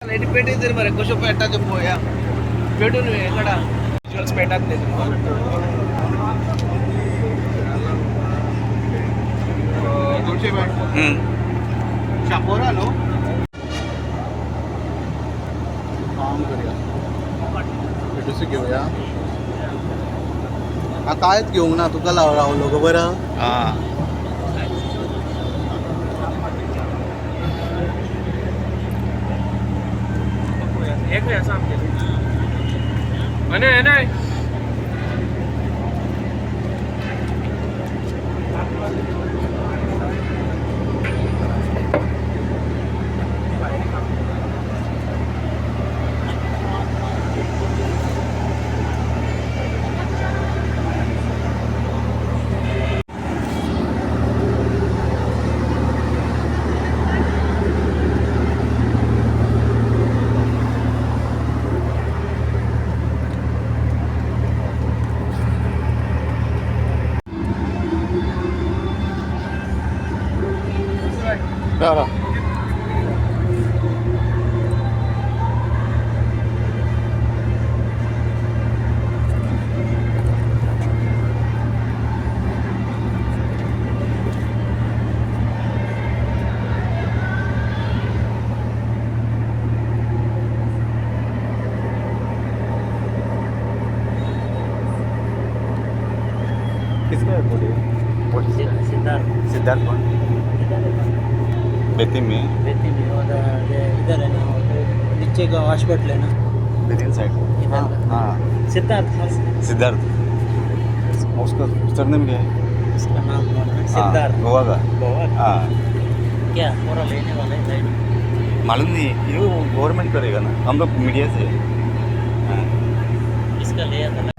ఇది పెట్టిద్దరు మరి కొంచెం పెట్టచ్చు పోయా పెట్టు నువ్వు ఎక్కడ విజువల్స్ పెట్టద్దు तुळशी शापोरा नो काम करूया भेटूच घेऊया हा कायच घेऊंक ना तुका रावलो गो बरं हां एक नाही असं आमच्या नाही Cara. किसका है बोलिए सिद्धार्थ सिद्धार्थ कौन बेती में बेती में और इधर है ना नीचे का हॉस्पिटल है ना बेतीन साइड इधर हाँ सिद्धार्थ सिद्धार्थ उसका सरनेम क्या है इसका नाम कौन है हाँ, सिद्धार्थ गोवा का गोवा हाँ क्या पूरा लेने वाला है गाइड मालूम नहीं ये गवर्नमेंट करेगा ना हम लोग मीडिया से हाँ इसका लिया था ना